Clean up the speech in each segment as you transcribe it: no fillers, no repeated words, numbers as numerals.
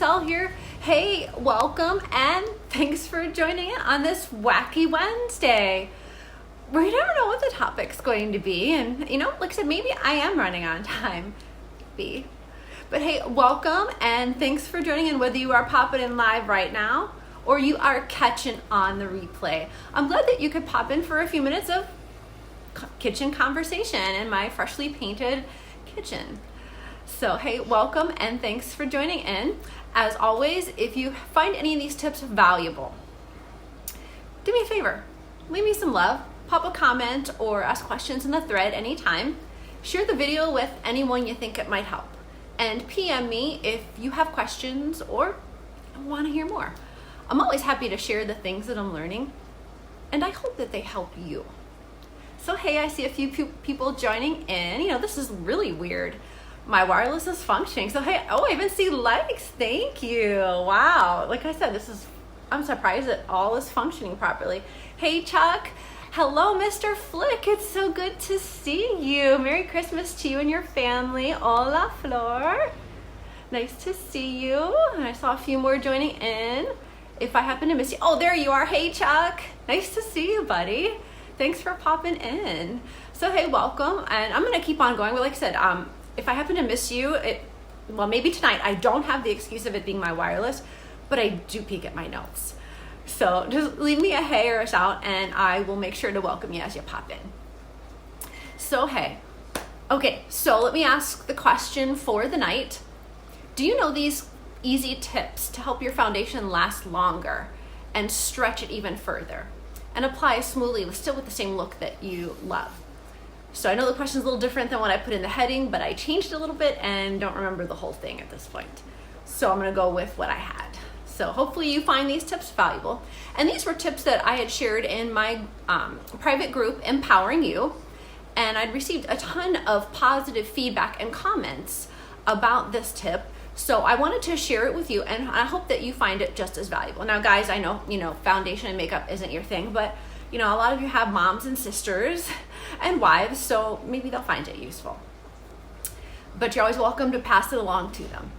Maricel here. Hey, welcome and thanks for joining in on this wacky Wednesday. We never know what the topic's going to be, and like I said, maybe I am running on time. But hey, welcome and thanks for joining in, whether you are popping in live right now or you are catching on the replay. I'm glad that you could pop in for a few minutes of kitchen conversation in my freshly painted kitchen. So hey, welcome and thanks for joining in. As always, if you find any of these tips valuable, do me a favor, leave me some love, pop a comment or ask questions in the thread anytime. Share the video with anyone you think it might help. And PM me if you have questions or want to hear more. I'm always happy to share the things that I'm learning, and I hope that they help you. So hey, I see a few people joining in. This is really weird. My wireless is functioning. So hey, I even see likes. Thank you. Wow. Like I said, I'm surprised that all is functioning properly. Hey, Chuck. Hello, Mr. Flick. It's so good to see you. Merry Christmas to you and your family. Hola, Flor. Nice to see you. And I saw a few more joining in. If I happen to miss you. Oh, there you are. Hey, Chuck. Nice to see you, buddy. Thanks for popping in. So, hey, welcome. And I'm going to keep on going. But like I said, if I happen to miss you, maybe tonight. I don't have the excuse of it being my wireless, but I do peek at my notes. So just leave me a hey or a shout, and I will make sure to welcome you as you pop in. So hey, okay, so let me ask the question for the night. Do you know these easy tips to help your foundation last longer and stretch it even further and apply smoothly, still with the same look that you love? So I know the question is a little different than what I put in the heading, but I changed it a little bit and don't remember the whole thing at this point. So I'm gonna go with what I had. So hopefully you find these tips valuable. And these were tips that I had shared in my private group, Empowering You. And I'd received a ton of positive feedback and comments about this tip. So I wanted to share it with you, and I hope that you find it just as valuable. Now guys, I know, foundation and makeup isn't your thing, but a lot of you have moms and sisters and wives, so maybe they'll find it useful. But you're always welcome to pass it along to them.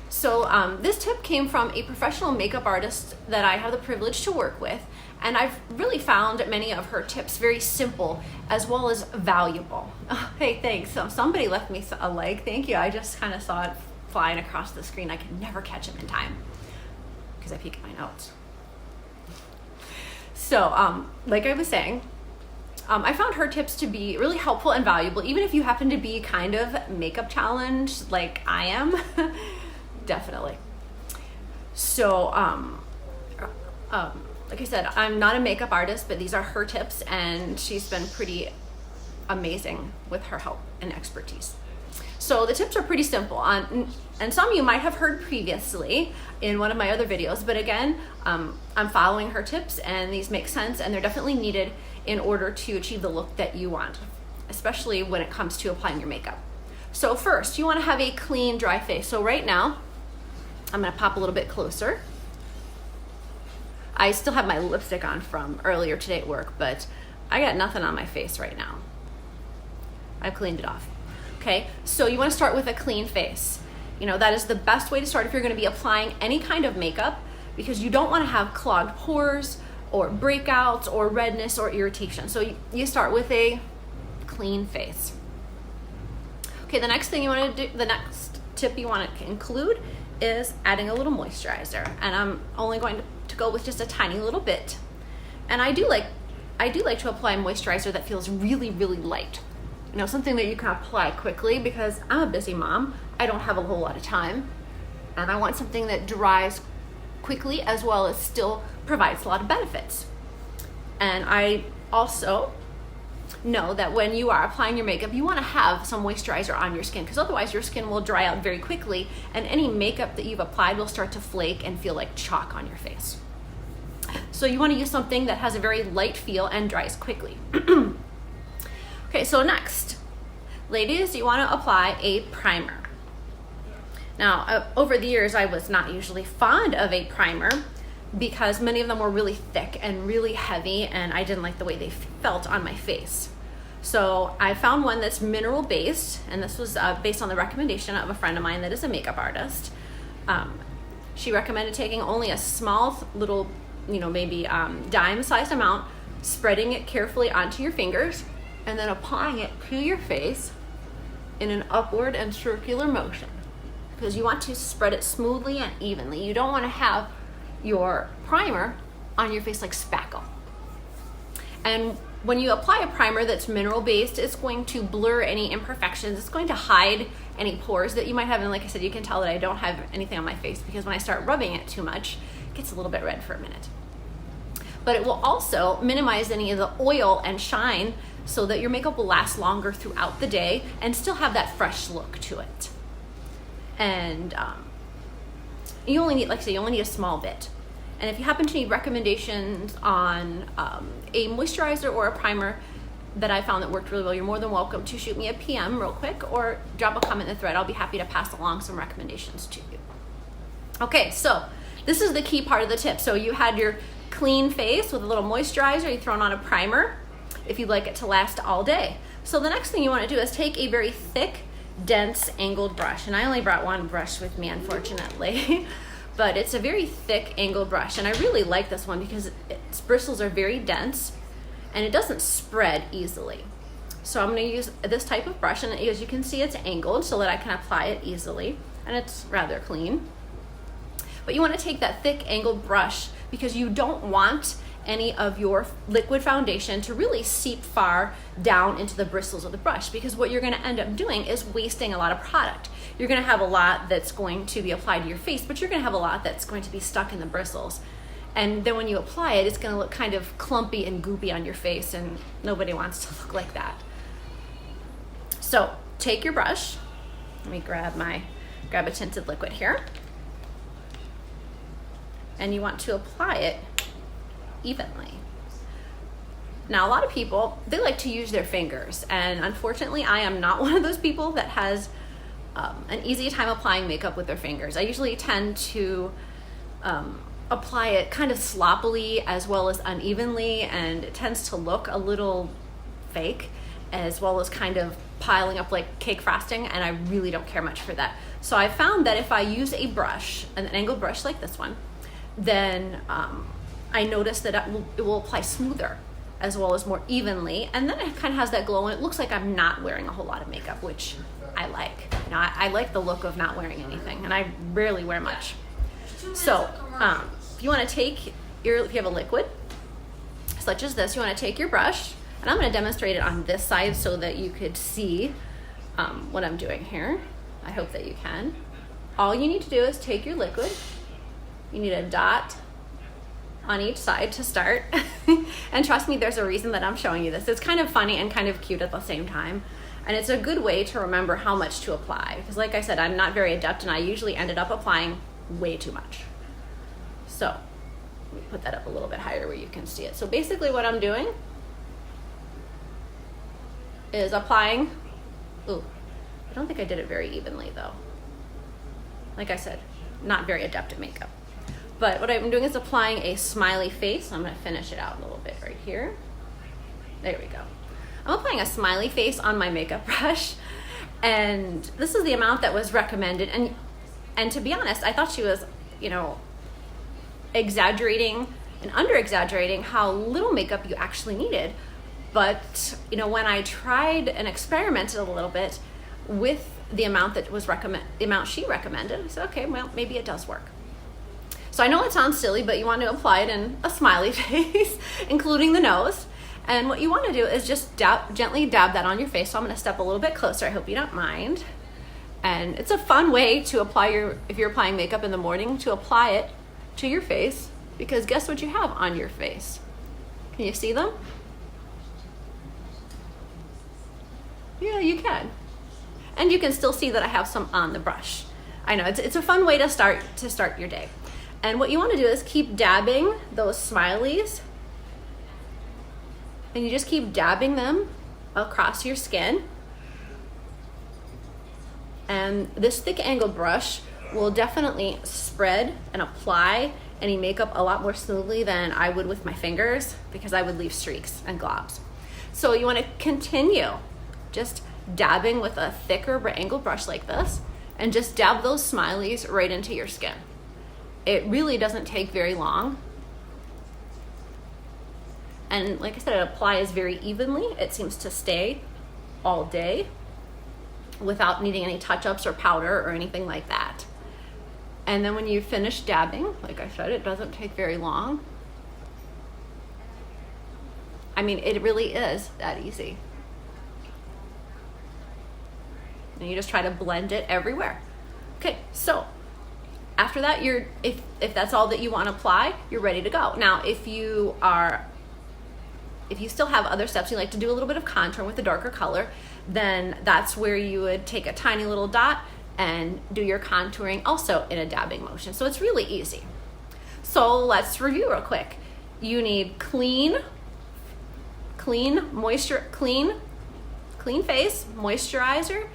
So this tip came from a professional makeup artist that I have the privilege to work with, and I've really found many of her tips very simple as well as valuable. Oh, hey, thanks. Somebody left me a like. Thank you. I just kind of saw it flying across the screen. I could never catch them in time because I peek at my notes. So like I was saying, I found her tips to be really helpful and valuable, even if you happen to be kind of makeup challenged like I am. Definitely. So like I said, I'm not a makeup artist, but these are her tips, and she's been pretty amazing with her help and expertise. So the tips are pretty simple, and some of you might have heard previously in one of my other videos, but again, I'm following her tips, and these make sense, and they're definitely needed in order to achieve the look that you want, especially when it comes to applying your makeup. So first, you want to have a clean, dry face. So right now, I'm going to pop a little bit closer. I still have my lipstick on from earlier today at work, but I got nothing on my face right now. I've cleaned it off. Okay, so you want to start with a clean face. That is the best way to start if you're going to be applying any kind of makeup, because you don't want to have clogged pores or breakouts or redness or irritation. So you start with a clean face. Okay, the next thing you want to do, the next tip you want to include is adding a little moisturizer, and I'm only going to go with just a tiny little bit. And I do like to apply moisturizer that feels really, really light. Something that you can apply quickly, because I'm a busy mom. I don't have a whole lot of time, and I want something that dries quickly as well as still provides a lot of benefits. And I also know that when you are applying your makeup, you want to have some moisturizer on your skin, because otherwise your skin will dry out very quickly, and any makeup that you've applied will start to flake and feel like chalk on your face. So you want to use something that has a very light feel and dries quickly. Okay, so next, ladies, you want to apply a primer. Now, over the years, I was not usually fond of a primer because many of them were really thick and really heavy, and I didn't like the way they felt on my face. So I found one that's mineral based, and this was based on the recommendation of a friend of mine that is a makeup artist. she recommended taking only a small little, maybe dime-sized amount, spreading it carefully onto your fingers, and then applying it to your face in an upward and circular motion, because you want to spread it smoothly and evenly. You don't want to have your primer on your face like spackle. And when you apply a primer that's mineral based, it's going to blur any imperfections. It's going to hide any pores that you might have. And like I said, you can tell that I don't have anything on my face because when I start rubbing it too much, it gets a little bit red for a minute. But it will also minimize any of the oil and shine so that your makeup will last longer throughout the day and still have that fresh look to it. And you only need, like I say, you only need a small bit. And if you happen to need recommendations on a moisturizer or a primer that I found that worked really well, you're more than welcome to shoot me a PM real quick or drop a comment in the thread. I'll be happy to pass along some recommendations to you. Okay, so this is the key part of the tip. So you had your clean face with a little moisturizer, you thrown on a primer if you'd like it to last all day. So the next thing you want to do is take a very thick, dense, angled brush. And I only brought one brush with me, unfortunately. But it's a very thick angled brush, and I really like this one because its bristles are very dense and it doesn't spread easily. So I'm going to use this type of brush, and as you can see, it's angled so that I can apply it easily, and it's rather clean. But you want to take that thick angled brush because you don't want any of your liquid foundation to really seep far down into the bristles of the brush, because what you're going to end up doing is wasting a lot of product. You're going to have a lot that's going to be applied to your face, but you're going to have a lot that's going to be stuck in the bristles. And then when you apply it, it's going to look kind of clumpy and goopy on your face, and nobody wants to look like that. So take your brush. Let me grab a tinted liquid here. And you want to apply it evenly. Now, a lot of people, they like to use their fingers, and unfortunately I am not one of those people that has an easy time applying makeup with their fingers. I usually tend to apply it kind of sloppily as well as unevenly, and it tends to look a little fake, as well as kind of piling up like cake frosting, and I really don't care much for that. So I found that if I use a brush, an angled brush like this one, then I notice that it will apply smoother as well as more evenly, and then it kind of has that glow, and it looks like I'm not wearing a whole lot of makeup, which I like. I like the look of not wearing anything, and I rarely wear much. So if you want to take if you have a liquid such as this, you want to take your brush, and I'm going to demonstrate it on this side so that you could see what I'm doing here. I hope that you can. All you need to do is take your liquid. You need a dot on each side to start. And trust me, there's a reason that I'm showing you this. It's kind of funny and kind of cute at the same time. And it's a good way to remember how much to apply. Because like I said, I'm not very adept, and I usually ended up applying way too much. So let me put that up a little bit higher where you can see it. So basically what I'm doing is applying, I don't think I did it very evenly though. Like I said, not very adept at makeup. But what I'm doing is applying a smiley face. I'm going to finish it out a little bit right here. There we go. I'm applying a smiley face on my makeup brush, and this is the amount that was recommended. And to be honest, I thought she was, exaggerating and under-exaggerating how little makeup you actually needed. But, when I tried and experimented a little bit with the amount that was the amount she recommended, I said, okay, well, maybe it does work. So I know it sounds silly, but you want to apply it in a smiley face, including the nose. And what you want to do is just gently dab that on your face. So I'm going to step a little bit closer. I hope you don't mind. And it's a fun way to apply if you're applying makeup in the morning, to apply it to your face, because guess what you have on your face? Can you see them? Yeah, you can. And you can still see that I have some on the brush. I know, it's a fun way to start your day. And what you want to do is keep dabbing those smileys, and you just keep dabbing them across your skin. And this thick angled brush will definitely spread and apply any makeup a lot more smoothly than I would with my fingers, because I would leave streaks and globs. So you want to continue just dabbing with a thicker angled brush like this, and just dab those smileys right into your skin. It really doesn't take very long. And like I said, it applies very evenly. It seems to stay all day without needing any touch-ups or powder or anything like that. And then when you finish dabbing, like I said, it doesn't take very long. I mean, it really is that easy. And you just try to blend it everywhere. Okay, so after that, if that's all that you want to apply, you're ready to go. Now, if you still have other steps, you like to do a little bit of contour with a darker color, then that's where you would take a tiny little dot and do your contouring also in a dabbing motion. So it's really easy. So let's review real quick. You need clean face, moisturizer,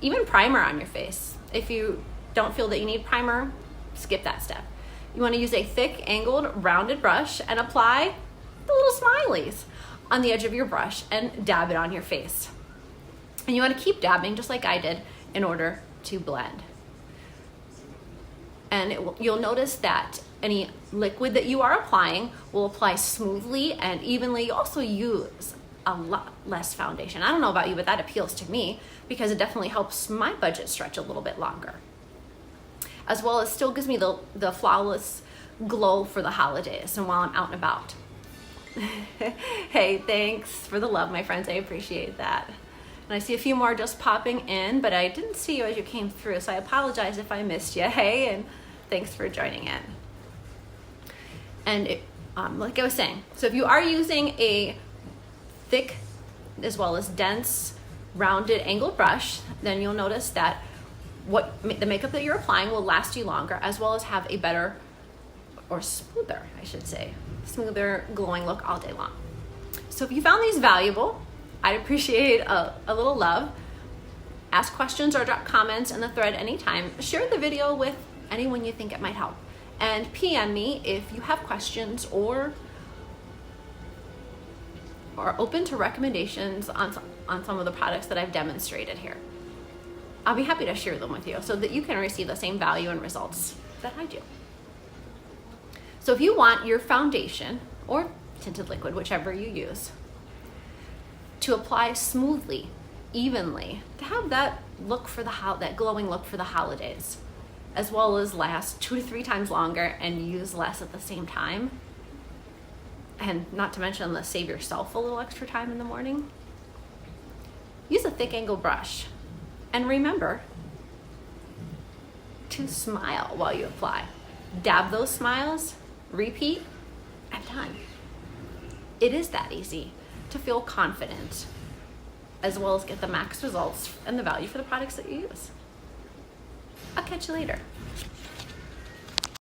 even primer on your face. If you don't feel that you need primer, skip that step. You want to use a thick, angled, rounded brush and apply the little smileys on the edge of your brush and dab it on your face. And you want to keep dabbing just like I did in order to blend. And you'll notice that any liquid that you are applying will apply smoothly and evenly. You also use a lot less foundation. I don't know about you, but that appeals to me because it definitely helps my budget stretch a little bit longer. As well as still gives me the flawless glow for the holidays and while I'm out and about. Hey, thanks for the love, my friends. I appreciate that. And I see a few more just popping in, but I didn't see you as you came through, so I apologize if I missed you. Hey, and thanks for joining in. And like I was saying, so if you are using a thick as well as dense, rounded, angled brush, then you'll notice that the makeup that you're applying will last you longer, as well as have a better, or smoother, I should say, smoother, glowing look all day long. So if you found these valuable, I'd appreciate a little love. Ask questions or drop comments in the thread anytime. Share the video with anyone you think it might help. And PM me if you have questions or are open to recommendations on some of the products that I've demonstrated here. I'll be happy to share them with you so that you can receive the same value and results that I do. So if you want your foundation or tinted liquid, whichever you use, to apply smoothly, evenly, to have that look for that glowing look for the holidays, as well as last 2 to 3 times longer and use less at the same time, and not to mention save yourself a little extra time in the morning, use a thick angled brush. And remember to smile while you apply. Dab those smiles, repeat, and done. It is that easy to feel confident, as well as get the max results and the value for the products that you use. I'll catch you later.